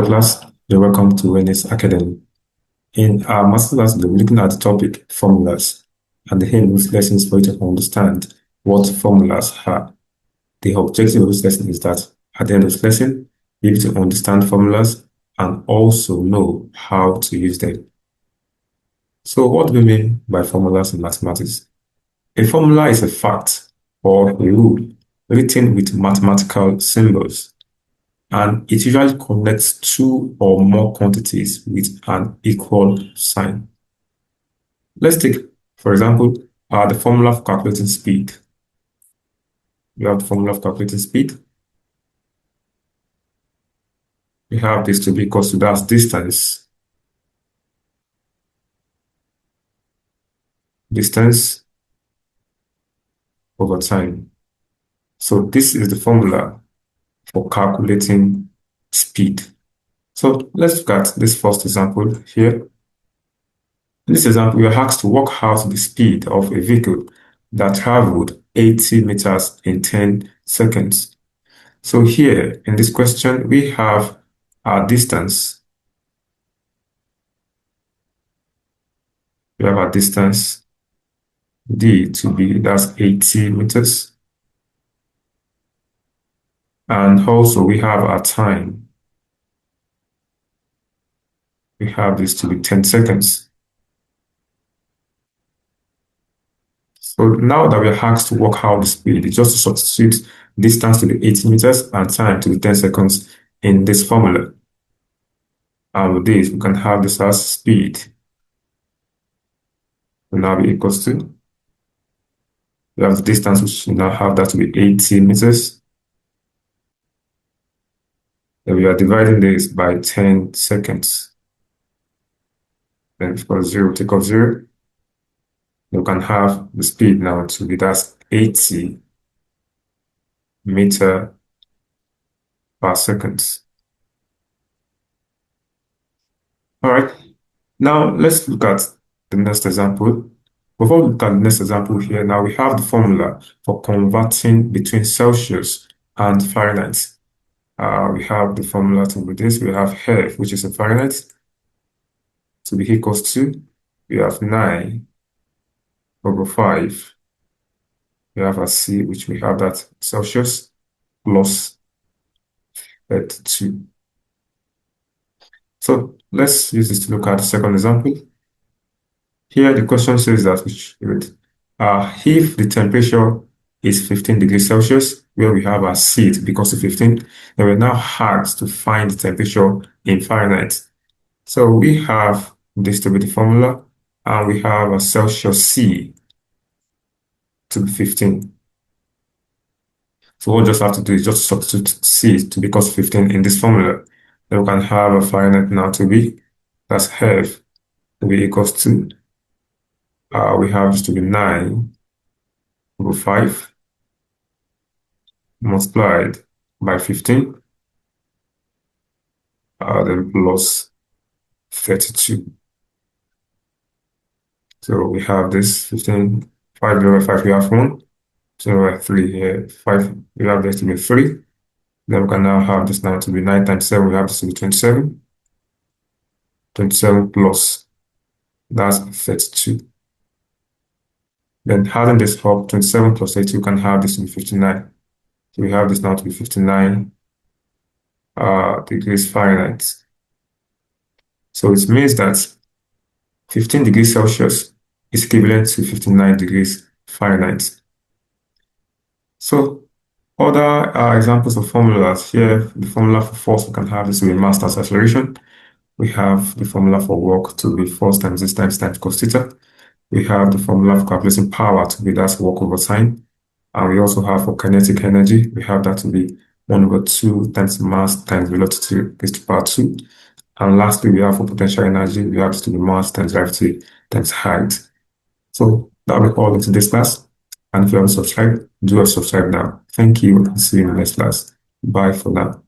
class. You're welcome to Wanies Academy. In our master class, we'll be looking at the topic formulas, and the aim of this lesson is for you to understand what formulas are. The objective of this lesson is that at the end of this lesson, you'll be able to understand formulas and also know how to use them. So what do we mean by formulas in mathematics? A formula is a fact or a rule written with mathematical symbols, and it usually connects two or more quantities with an equal sign. Let's take, for example, the formula for calculating speed. We have the formula for calculating speed. We have this to be equal to that's distance over time. So this is the formula for calculating speed. So let's look at this first example here. In this example, we are asked to work out the speed of a vehicle that traveled 80 meters in 10 seconds. So here in this question, we have our distance. We have our distance D to be, that's 80 meters. And also we have our time. We have this to be 10 seconds. So now that we are asked to work out the speed, it's just to substitute distance to the 80 meters and time to the 10 seconds in this formula. And with this, we can have this as speed will now be equals to, we have the distance, which we now have that to be 80 meters. Then we are dividing this by 10 seconds. Then of course 0 take off 0. We can have the speed now to be that's 80 meter per second. All right, now let's look at the next example. Before we look at the next example here, now we have the formula for converting between Celsius and Fahrenheit. We have the formula to do this. We have F, which is in Fahrenheit, to be equals to, we have 9 over 5. We have a C, which we have that Celsius, plus 32. So let's use this to look at the second example. Here the question says that if the temperature is 15 degrees Celsius, where we have a C to be equal to 15, then we're now asked to find the temperature in Fahrenheit. So we have this to be the formula, and we have a Celsius C to be 15. So what we just have to do is just substitute C to be equal to 15 in this formula. Then we can have a Fahrenheit now to be, that's F to be equals to, we have this to be 9 over 5 multiplied by 15, then plus 32. So we have this 15, 5 divided by 5, we have 1. 0 by 3 here, 5, we have this to be 3. Then we can now have this now to be 9 times 7, we have this to be 27. 27 plus, that's 32. Then adding this up, 27 plus 32, you can have this to be 59. So we have this now to be 59 degrees Fahrenheit. So it means that 15 degrees Celsius is equivalent to 59 degrees Fahrenheit. So other examples of formulas here, the formula for force, we can have this to be mass times acceleration. We have the formula for work to be force times distance times cos theta. We have the formula for calculating power to be that's work over time. And we also have for kinetic energy, we have that to be 1 over 2 times mass times velocity raised to power 2. And lastly, we have for potential energy, we have to be mass times gravity times height. So that will be all into this class. And if you haven't subscribed, do subscribe now. Thank you and see you in the next class. Bye for now.